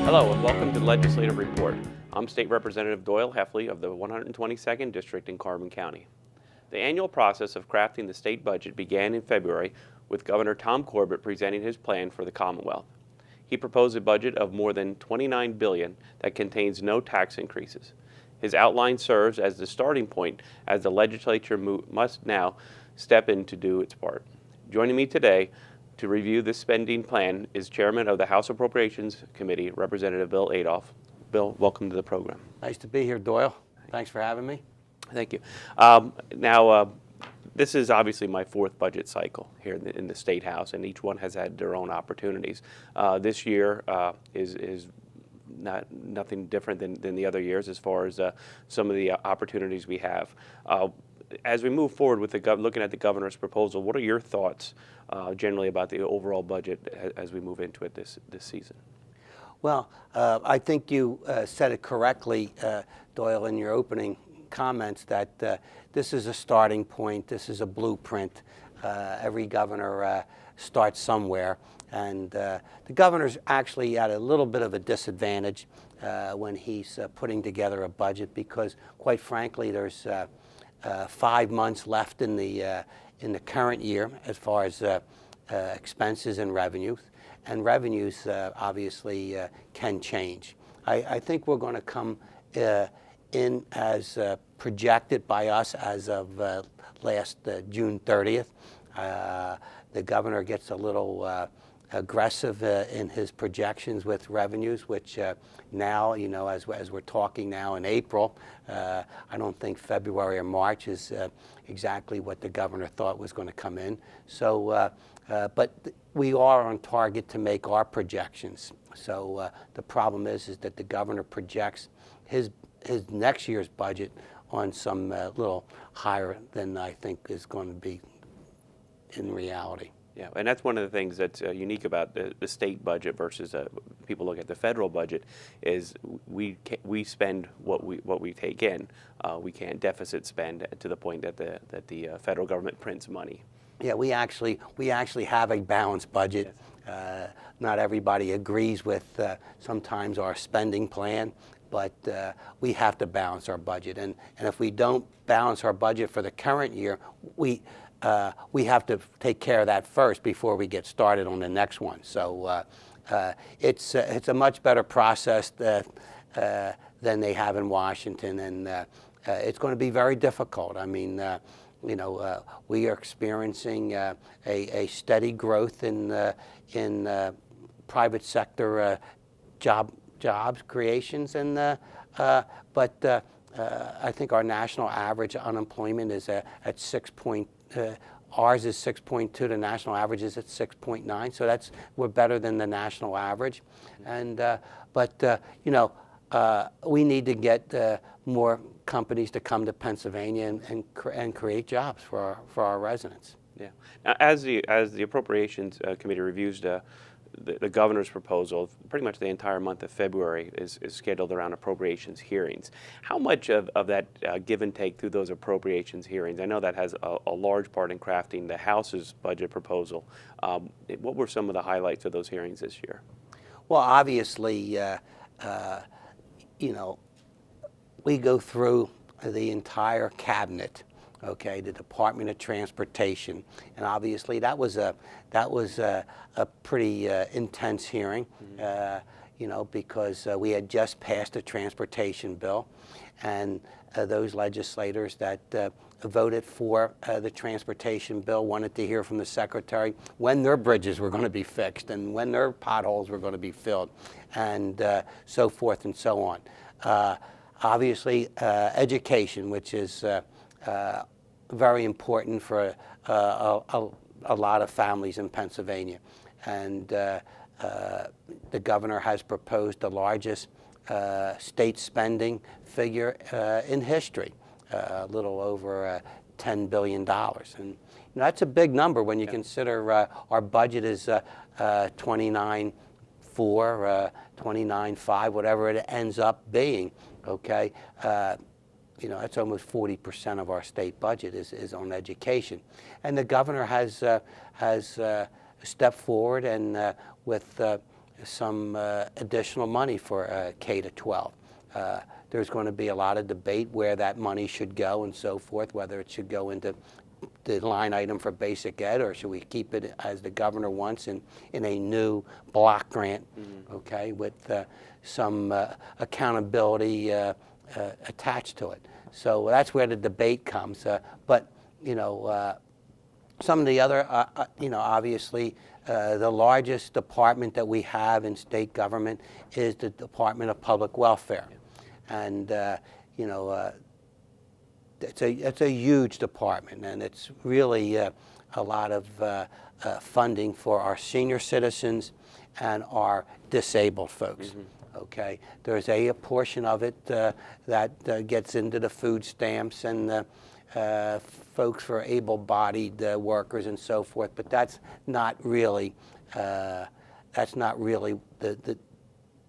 Hello and welcome to the Legislative Report. I'm State Representative Doyle Heffley of the 122nd District in Carbon County. The annual process of crafting the state budget began in February with Governor Tom Corbett presenting his plan for the Commonwealth. He proposed a budget of more than $29 billion that contains no tax increases. His outline serves as the starting point as the legislature must now step in to do its part. Joining me today to review this spending plan is Chairman of the House Appropriations Committee, Representative Bill Adolph. Bill, welcome to the program. Nice to be here, Doyle. Thanks for having me. Thank you. This is obviously my fourth budget cycle here in the State House, and each one has had their own opportunities. This year is nothing different than the other years as far as some of the opportunities we have. As we move forward with looking at the governor's proposal, what are your thoughts generally about the overall budget as we move into it this season? Well, I think you said it correctly, Doyle, in your opening comments that this is a starting point, this is a blueprint. Every governor starts somewhere, and the governor's actually at a little bit of a disadvantage when he's putting together a budget because, quite frankly, there's 5 months left in the current year as far as expenses and revenues, obviously can change. I think we're going to come in as projected by us as of last June 30th. The governor gets a little aggressive in his projections with revenues, which now, as we're talking now in April, I don't think February or March is exactly what the governor thought was going to come in. So, but we are on target to make our projections. So the problem is that the governor projects his next year's budget on some little higher than I think is going to be in reality. Yeah, and that's one of the things that's unique about the state budget versus people look at the federal budget is we spend what we take in. We can't deficit spend to the point that the federal government prints money. Yeah, we actually have a balanced budget. Yes. Not everybody agrees with sometimes our spending plan, but we have to balance our budget. And if we don't balance our budget for the current year, we have to take care of that first before we get started on the next one. So it's a much better process than they have in Washington, and it's going to be very difficult. I mean, we are experiencing a steady growth in private sector jobs creations, and but I think our national average unemployment is at 6. Ours is 6.2. The national average is at 6.9. So we're better than the national average, and but we need to get more companies to come to Pennsylvania and create jobs for our residents. Yeah. Now, as the Appropriations Committee reviews the governor's proposal, pretty much the entire month of February is scheduled around appropriations hearings. How much of that give and take through those appropriations hearings? I know that has a large part in crafting the House's budget proposal. What were some of the highlights of those hearings this year? Well, obviously, we go through the entire cabinet. Okay, the Department of Transportation, and obviously that was a pretty intense hearing, because we had just passed a transportation bill, and those legislators that voted for the transportation bill wanted to hear from the Secretary when their bridges were going to be fixed and when their potholes were going to be filled, and so forth and so on. Obviously, education, which is very important for a lot of families in Pennsylvania, and the governor has proposed the largest state spending figure in history, a little over $10 billion, and that's a big number when you consider our budget is 29.4, 29.5, whatever it ends up being. Okay. That's almost 40% of our state budget is on education, and the governor has stepped forward and with some additional money for K to 12. There's going to be a lot of debate where that money should go and so forth, whether it should go into the line item for basic ed, or should we keep it as the governor wants in a new block grant, okay, with some accountability attached to it. So that's where the debate comes. But you know, some of the other, you know, obviously, the largest department that we have in state government is the Department of Public Welfare, and you know. It's a huge department, and it's really a lot of funding for our senior citizens and our disabled folks. Okay, there's a portion of it that gets into the food stamps and folks for able-bodied workers and so forth, but that's not really the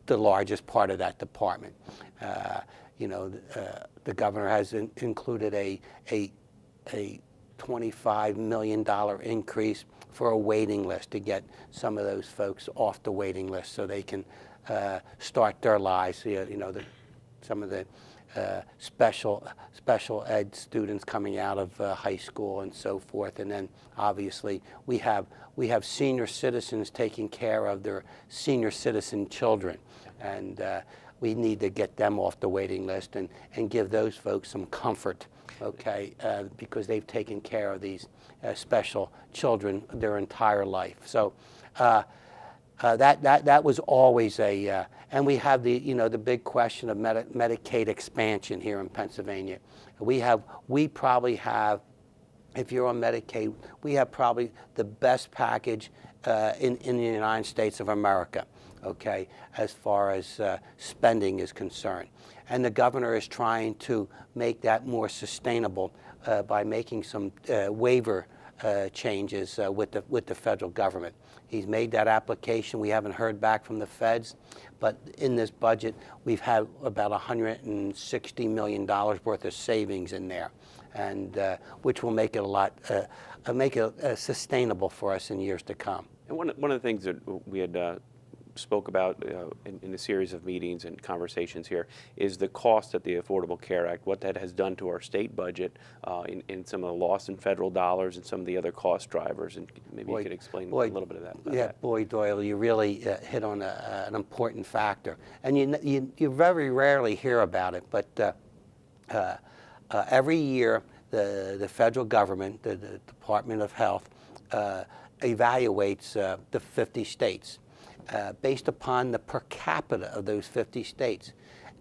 largest part of that department. You know, the governor has included a $25 million increase for a waiting list to get some of those folks off the waiting list so they can start their lives. You know, some of the special ed students coming out of high school and so forth, and then obviously we have senior citizens taking care of their senior citizen children, and we need to get them off the waiting list and give those folks some comfort, okay, because they've taken care of these special children their entire life. So that was always a, and we have the big question of Medicaid expansion here in Pennsylvania. We probably have, if you're on Medicaid, we have probably the best package in the United States of America, okay, as far as spending is concerned. And the governor is trying to make that more sustainable by making some waiver changes with the federal government. He's made that application. We haven't heard back from the feds, but in this budget, we've had about $160 million worth of savings in there, and which will make it sustainable for us in years to come. And one of the things that we had spoke about in a series of meetings and conversations here is the cost of the Affordable Care Act, what that has done to our state budget in some of the loss in federal dollars and some of the other cost drivers, and maybe you could explain a little bit of that. Yeah, boy, Doyle, you really hit on an important factor, and you very rarely hear about it, but every year the federal government, the Department of Health, evaluates the 50 states. Based upon the per capita of those 50 states.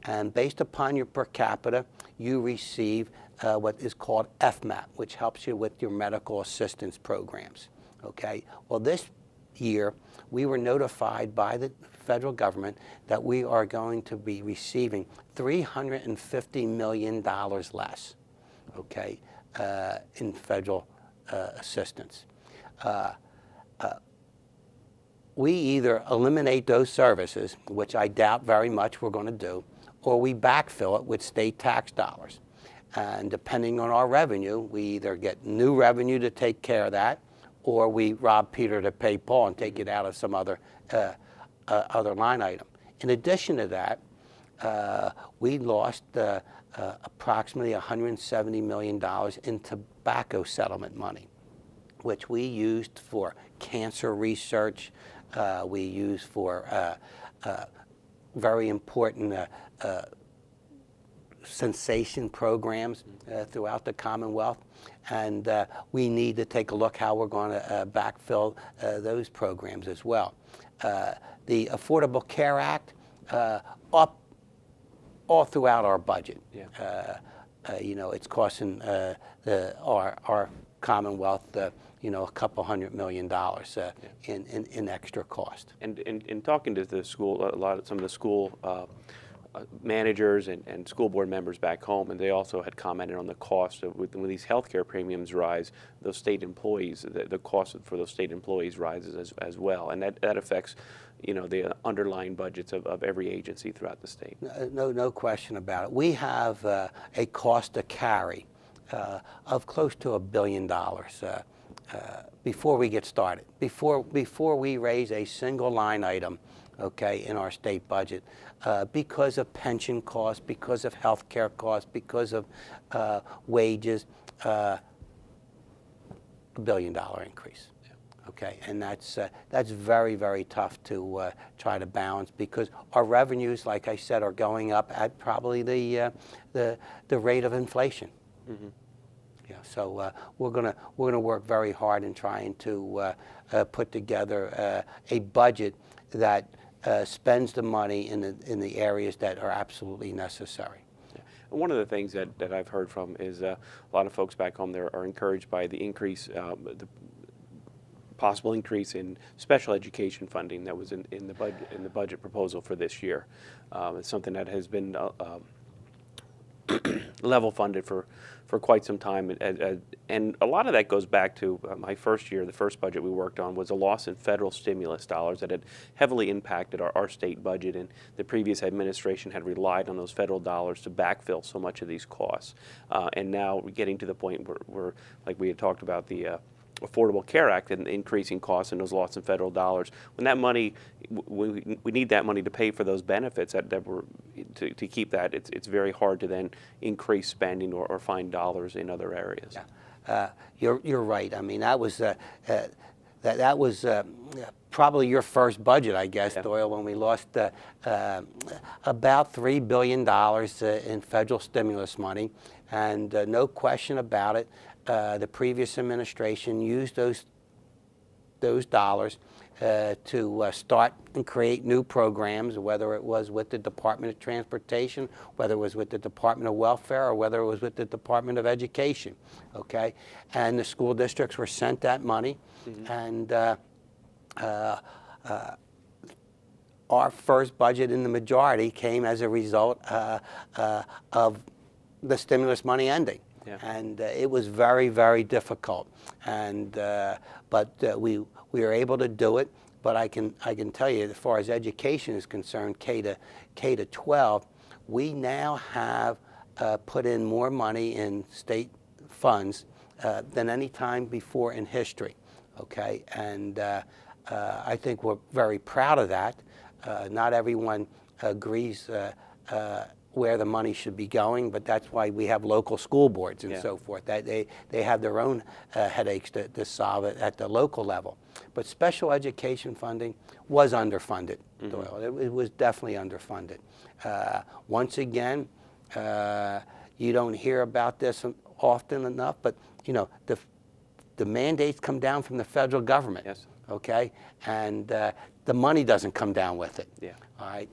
And based upon your per capita, you receive what is called FMAP, which helps you with your medical assistance programs. Okay? Well, this year, we were notified by the federal government that we are going to be receiving $350 million less, okay, in federal assistance. We either eliminate those services, which I doubt very much we're going to do, or we backfill it with state tax dollars. And depending on our revenue, we either get new revenue to take care of that, or we rob Peter to pay Paul and take it out of some other line item. In addition to that, we lost approximately $170 million in tobacco settlement money, which we used for cancer research. We use for very important cessation programs throughout the Commonwealth, and we need to take a look how we're going to backfill those programs as well. The Affordable Care Act, up all throughout our budget. Yeah. You know, it's costing our Commonwealth a couple $100 million in extra cost. And in talking to the school, some of the school managers and school board members back home, and they also had commented on the cost of when these healthcare premiums rise, those state employees, the cost for those state employees rises as well, and that affects the underlying budgets of every agency throughout the state. No question about it. We have a cost to carry of close to $1 billion before we get started. Before we raise a single line item okay, in our state budget because of pension costs, because of health care costs, because of wages, $1 billion increase. Okay, and that's very, very tough to try to balance because our revenues, like I said, are going up at probably the rate of inflation. Mm-hmm. Yeah, so we're gonna work very hard in trying to put together a budget that spends the money in the areas that are absolutely necessary. One of the things that I've heard from is a lot of folks back home there are encouraged by the increase, the possible increase in special education funding that was in the budget proposal for this year. It's something that has been level funded for quite some time, and a lot of that goes back to my first year. The first budget we worked on was a loss in federal stimulus dollars that had heavily impacted our state budget, and the previous administration had relied on those federal dollars to backfill so much of these costs. And now we're getting to the point where like we had talked about the Affordable Care Act and increasing costs and those loss in federal dollars. When that money, we need that money to pay for those benefits that were to keep that. It's very hard to then increase spending or find dollars in other areas. Yeah. You're right. I mean, that was probably your first budget, I guess, yeah. Doyle, when we lost about $3 billion in federal stimulus money, and no question about it. The previous administration used those dollars to start and create new programs, whether it was with the Department of Transportation, whether it was with the Department of Welfare, or whether it was with the Department of Education. Okay, and the school districts were sent that money, mm-hmm. and our first budget in the majority came as a result of the stimulus money ending. Yeah. And it was very, very difficult, and but we were able to do it. But I can tell you, as far as education is concerned, K to 12, we now have put in more money in state funds than any time before in history. Okay, and I think we're very proud of that. Not everyone agrees where the money should be going, but that's why we have local school boards and yeah. so forth. That they have their own headaches to solve it at the local level. But special education funding was underfunded, mm-hmm. Doyle. It was definitely underfunded. Once again, you don't hear about this often enough, but you know the mandates come down from the federal government. Yes. Okay, and the money doesn't come down with it. Yeah. All right.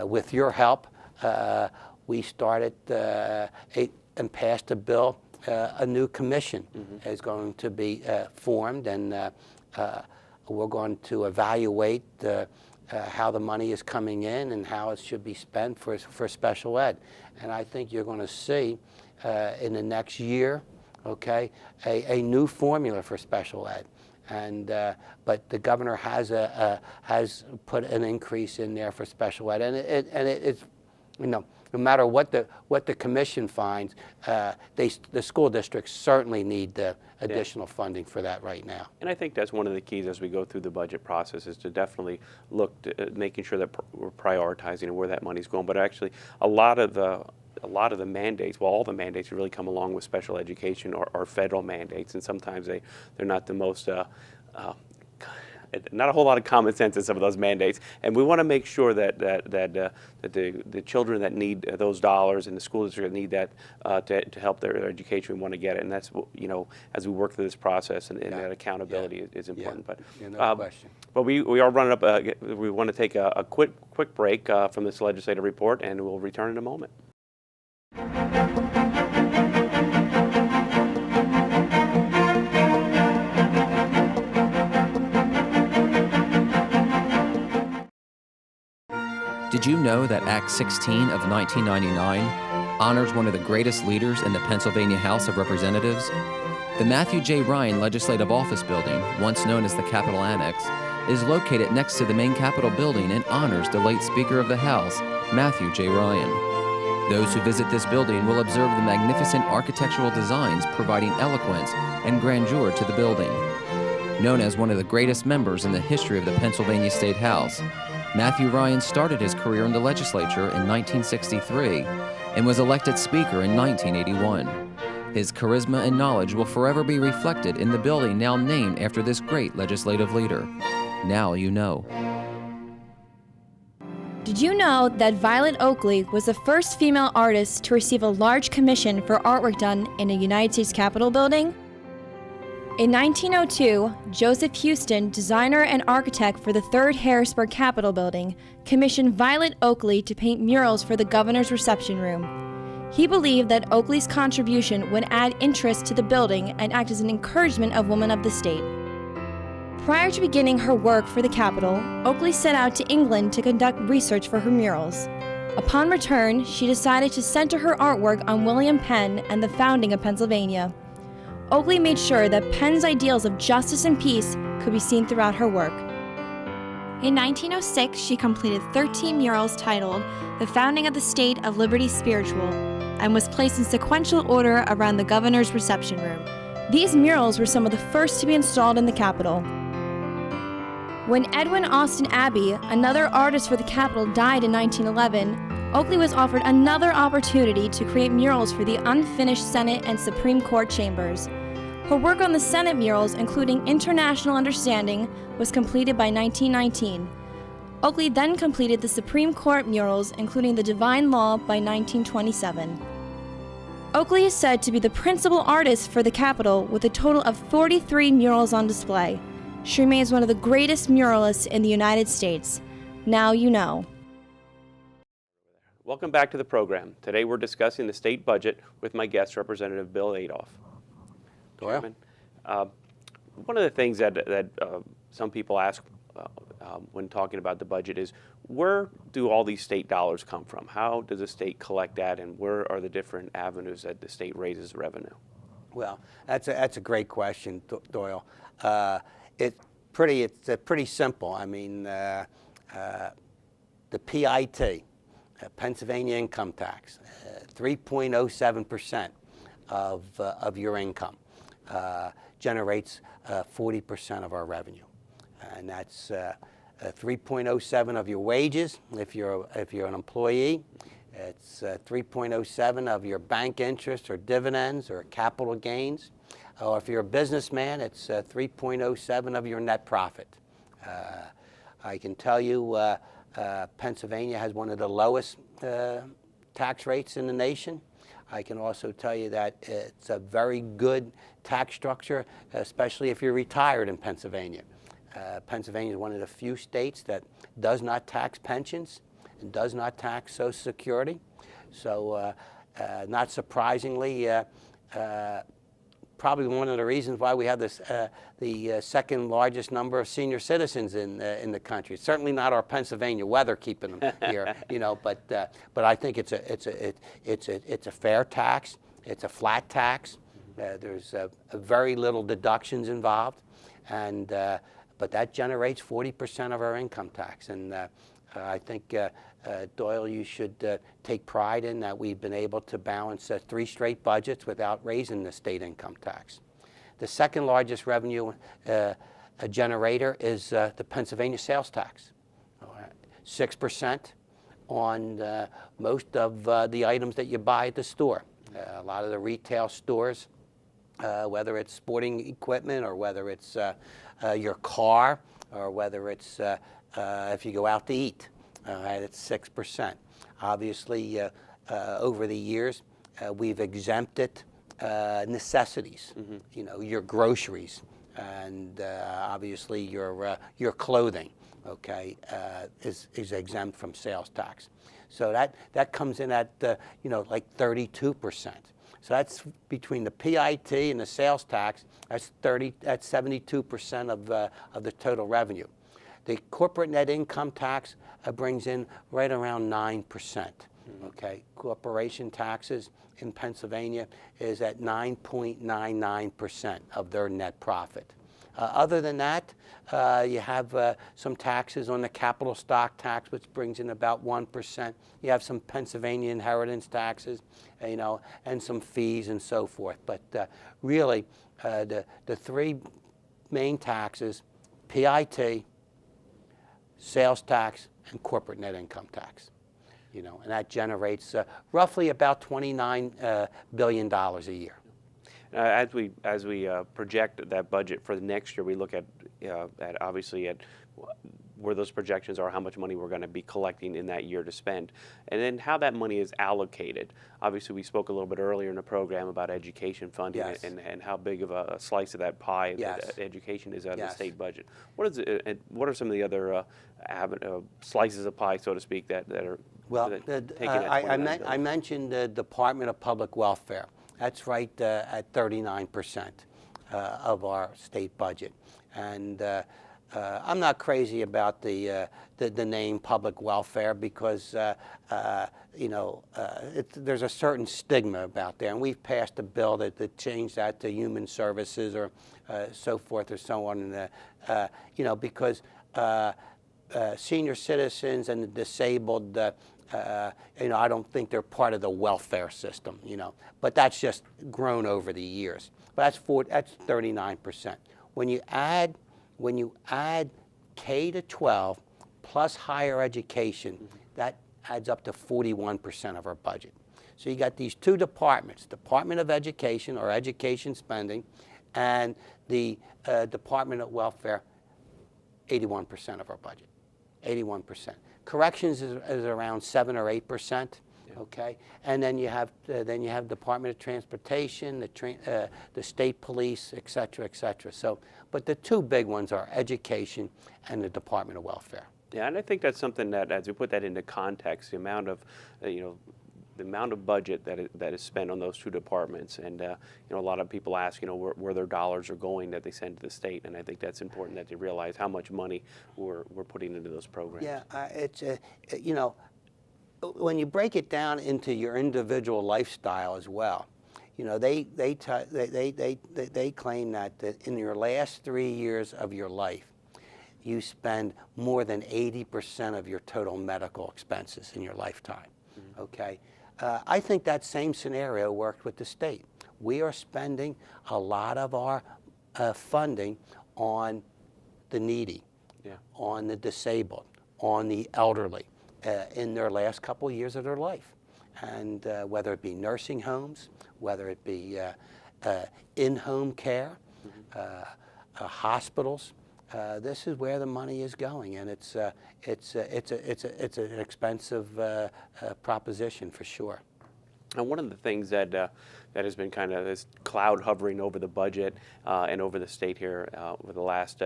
With your help, we started and passed a bill. A new commission mm-hmm. is going to be formed, and we're going to evaluate how the money is coming in and how it should be spent for special ed. And I think you're going to see in the next year, okay, a new formula for special ed. And but the governor has put an increase in there for special ed, and it's you know, no matter what the commission finds, the school districts certainly need the additional yeah. funding for that right now. And I think that's one of the keys as we go through the budget process is to definitely look to making sure that we're prioritizing where that money's going. But actually, a lot of the mandates, well, all the mandates really come along with special education or federal mandates, and sometimes they're not the most, not a whole lot of common sense in some of those mandates. And we want to make sure that the children that need those dollars and the school district that need that to help their education, we want to get it. And that's, you know, as we work through this process and yeah. that accountability yeah. is important. Yeah. But yeah, no question. But we are running up. We want to take a quick break from this legislative report, and we'll return in a moment. Did you know that Act 16 of 1999 honors one of the greatest leaders in the Pennsylvania House of Representatives? The Matthew J. Ryan Legislative Office Building, once known as the Capitol Annex, is located next to the main Capitol building and honors the late Speaker of the House, Matthew J. Ryan. Those who visit this building will observe the magnificent architectural designs providing eloquence and grandeur to the building. Known as one of the greatest members in the history of the Pennsylvania State House, Matthew Ryan started his career in the legislature in 1963 and was elected Speaker in 1981. His charisma and knowledge will forever be reflected in the building now named after this great legislative leader. Now you know. Did you know that Violet Oakley was the first female artist to receive a large commission for artwork done in a United States Capitol building? In 1902, Joseph Houston, designer and architect for the 3rd Harrisburg Capitol building, commissioned Violet Oakley to paint murals for the governor's reception room. He believed that Oakley's contribution would add interest to the building and act as an encouragement of women of the state. Prior to beginning her work for the Capitol, Oakley set out to England to conduct research for her murals. Upon return, she decided to center her artwork on William Penn and the founding of Pennsylvania. Oakley made sure that Penn's ideals of justice and peace could be seen throughout her work. In 1906, she completed 13 murals titled The Founding of the State of Liberty Spiritual and was placed in sequential order around the governor's reception room. These murals were some of the first to be installed in the Capitol. When Edwin Austin Abbey, another artist for the Capitol, died in 1911, Oakley was offered another opportunity to create murals for the unfinished Senate and Supreme Court chambers. Her work on the Senate murals, including International Understanding, was completed by 1919. Oakley then completed the Supreme Court murals, including the Divine Law, by 1927. Oakley is said to be the principal artist for the Capitol, with a total of 43 murals on display. She remains one of the greatest muralists in the United States. Now you know. Welcome back to the program. Today we're discussing the state budget with my guest, Representative Bill Adolph. Doyle? Chairman, one of the things that some people ask when talking about the budget is, where do all these state dollars come from? How does the state collect that, and where are the different avenues that the state raises revenue? Well, that's a great question, Doyle. It's pretty simple. I mean, the PIT, Pennsylvania income tax, 3.07% of your income generates 40% of our revenue, and that's 3.07 of your wages if you're an employee. It's 3.07 of your bank interest or dividends or capital gains. Or if you're a businessman, it's 3.07 of your net profit. I can tell you Pennsylvania has one of the lowest tax rates in the nation. I can also tell you that it's a very good tax structure, especially if you're retired in Pennsylvania. Pennsylvania is one of the few states that does not tax pensions and does not tax Social Security. So not surprisingly, probably one of the reasons why we have this, the second largest number of senior citizens in the country. It's certainly not our Pennsylvania weather keeping them here, but I think it's a fair tax. It's a flat tax. There's very little deductions involved, and but that generates 40% of our income tax. And I think Doyle, you should take pride in that we've been able to balance 3 straight budgets without raising the state income tax. The second largest revenue generator is the Pennsylvania sales tax, 6% on most of the items that you buy at the store. A lot of the retail stores, whether it's sporting equipment or whether it's your car or whether it's if you go out to eat. It's 6%. Obviously, over the years, we've exempted necessities. Your groceries, and obviously your clothing. Okay, is exempt from sales tax. So that comes in at like 32%. So that's between the PIT and the sales tax. That's 72% of the total revenue. The corporate net income tax brings in right around 9%. Okay, corporation taxes in Pennsylvania is at 9.99% of their net profit. Other than that, you have some taxes on the capital stock tax, which brings in about 1%. You have some Pennsylvania inheritance taxes, and some fees and so forth. But really, the 3 main taxes: PIT, sales tax, and corporate net income tax. You know, and that generates roughly about $29 billion a year. As we project that budget for the next year, we look at obviously at where those projections are, how much money we're going to be collecting in that year to spend, and then how that money is allocated. Obviously, we spoke a little bit earlier in the program about education funding. Yes. and how big of a slice of that pie Yes. that education is out of Yes. the state budget. What are some of the other slices of pie, so to speak, that are Well, taking that $29 I mentioned the Department of Public Welfare. That's right at 39% of our state budget. And I'm not crazy about the name public welfare because, you know, there's a certain stigma about there. And we've passed a bill that changed that to human services or so forth or so on. And, you know, because senior citizens and the disabled, you know, I don't think they're part of the welfare system, you know. But that's just grown over the years. But that's 39%. When you add K to 12 plus higher education, that adds up to 41% of our budget. So you got these two departments: Department of Education or education spending, and the Department of Welfare, 81% of our budget. 81%. Corrections is around 7 or 8%. Okay, and then you have Department of Transportation, the state police, et cetera, et cetera. So, but the two big ones are education and the Department of Welfare. Yeah, and I think that's something that, as we put that into context, the amount of the amount of budget that is spent on those two departments, and you know, a lot of people ask, you know, where their dollars are going that they send to the state, and I think that's important that they realize how much money we're putting into those programs. Yeah, it's you know, when you break it down into your individual lifestyle as well, you know, they claim that in your last 3 years of your life, you spend more than 80% of your total medical expenses in your lifetime. Mm-hmm. Okay, I think that same scenario worked with the state. We are spending a lot of our funding on the needy, on the disabled, on the elderly. In their last couple of years of their life. And whether it be nursing homes, whether it be in-home care, hospitals, this is where the money is going, and it's an expensive proposition for sure. And one of the things that has been kind of this cloud hovering over the budget and over the state here over the last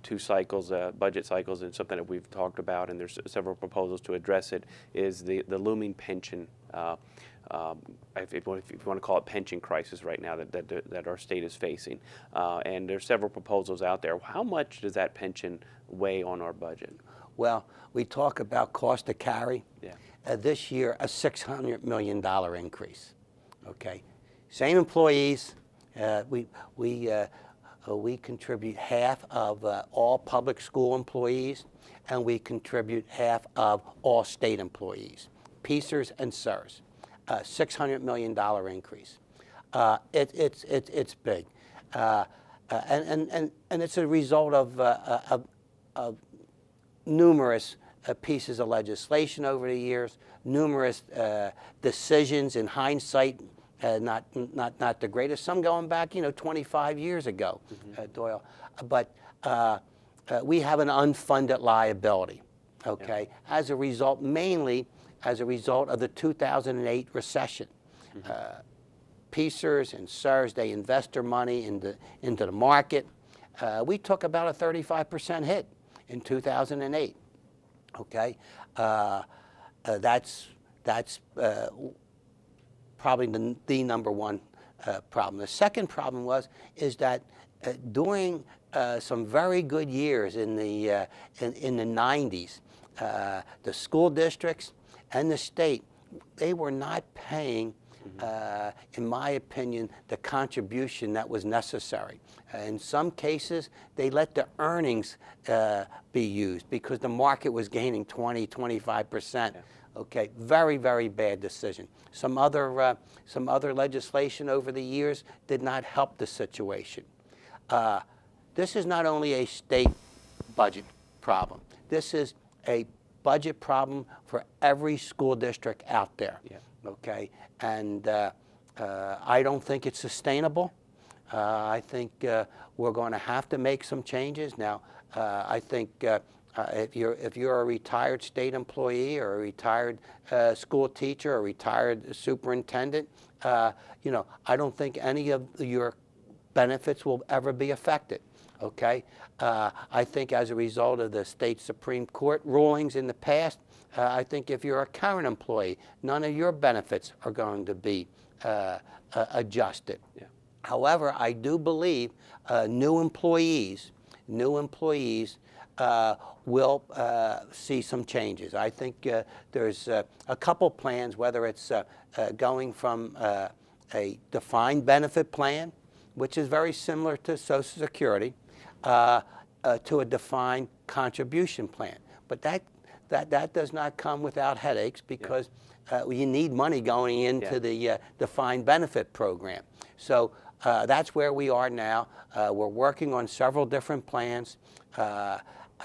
two cycles, budget cycles, and something that we've talked about, and there's several proposals to address it, is the looming pension, if you want to call it pension crisis right now that our state is facing. And there's several proposals out there. How much does that pension weigh on our budget? Well, we talk about cost to carry. Yeah. This year, a $600 million increase. Okay, same employees. We contribute half of all public school employees, and we contribute half of all state employees, PCERS and SERS. $600 million increase. It's big, and it's a result of numerous pieces of legislation over the years, numerous decisions in hindsight. Not the greatest. Some going back, 25 years ago, Doyle. But we have an unfunded liability. Okay, as a result, mainly as a result of the 2008 recession. PCERS and SERS, they invest their money into the market. We took about a 35% hit in 2008. Okay, that's probably the number one problem. The second problem is that during some very good years in the 90s, the school districts and the state, they were not paying, in my opinion, the contribution that was necessary. In some cases, they let the earnings be used because the market was gaining 20, 25%. Okay, very, very bad decision. Some other legislation over the years did not help the situation. this is not only a state budget problem. This is a budget problem for every school district out there. Yeah. Okay, and I don't think it's sustainable. I think we're going to have to make some changes. Now, I think if you're a retired state employee or a retired school teacher or a retired superintendent, you know, I don't think any of your benefits will ever be affected. Okay, I think as a result of the state Supreme Court rulings in the past, I think if you're a current employee, none of your benefits are going to be adjusted. Yeah. However, I do believe new employees will see some changes. I think there's a couple plans, whether it's going from a defined benefit plan, which is very similar to Social Security, to a defined contribution plan. But that does not come without headaches, because you need money going into the defined benefit program. So that's where we are now. We're working on several different plans.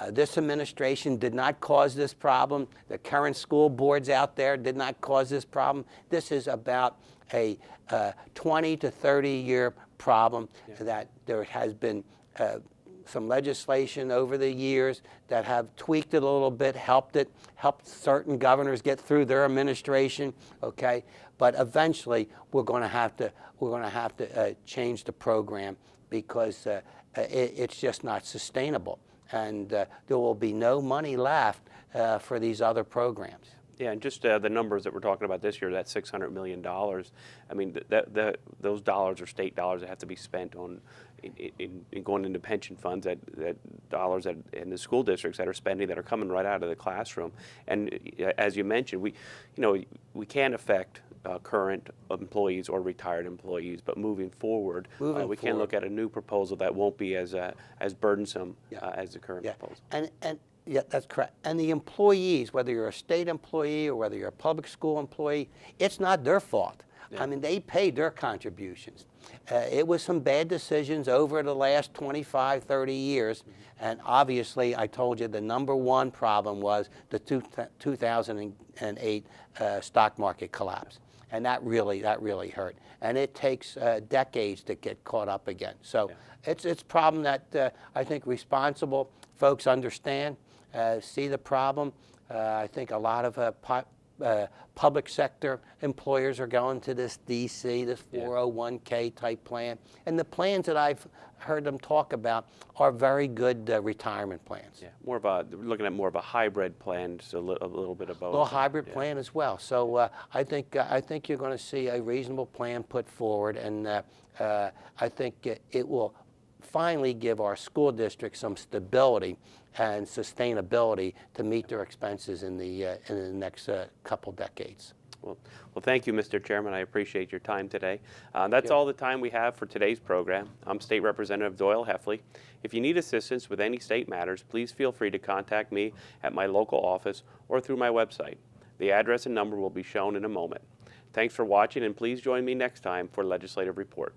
This administration did not cause this problem. The current school boards out there did not cause this problem. This is about a 20 to 30-year problem that there has been some legislation over the years that have tweaked it a little bit, helped certain governors get through their administration. Okay, but eventually we're going to have to change the program, because it's just not sustainable, and there will be no money left for these other programs. Yeah, and just the numbers that we're talking about this year, that $600 million, I mean, those dollars are state dollars that have to be spent on in going into pension funds, that dollars that in the school districts that are spending, that are coming right out of the classroom. And as you mentioned, we can't affect current employees or retired employees, but moving forward, we can look at a new proposal that won't be as burdensome as the current proposal. And yeah, that's correct. And the employees, whether you're a state employee or whether you're a public school employee, it's not their fault. Yeah. I mean, they paid their contributions. It was some bad decisions over the last 25, 30 years. Mm-hmm. And obviously, I told you the number one problem was the 2008 stock market collapse. And that really hurt. And it takes decades to get caught up again. So it's a problem that I think responsible folks understand, see the problem. I think a lot of public sector employers are going to this DC, this 401k type plan. And the plans that I've heard them talk about are very good retirement plans. Yeah, looking at more of a hybrid plan, just a little bit of both. A little hybrid plan as well. So I think you're going to see a reasonable plan put forward, and I think it will finally give our school districts some stability and sustainability to meet their expenses in the next couple decades. Well, thank you, Mr. Chairman. I appreciate your time today. That's all the time we have for today's program. I'm State Representative Doyle Heffley. If you need assistance with any state matters, please feel free to contact me at my local office or through my website. The address and number will be shown in a moment. Thanks for watching, and please join me next time for Legislative Report.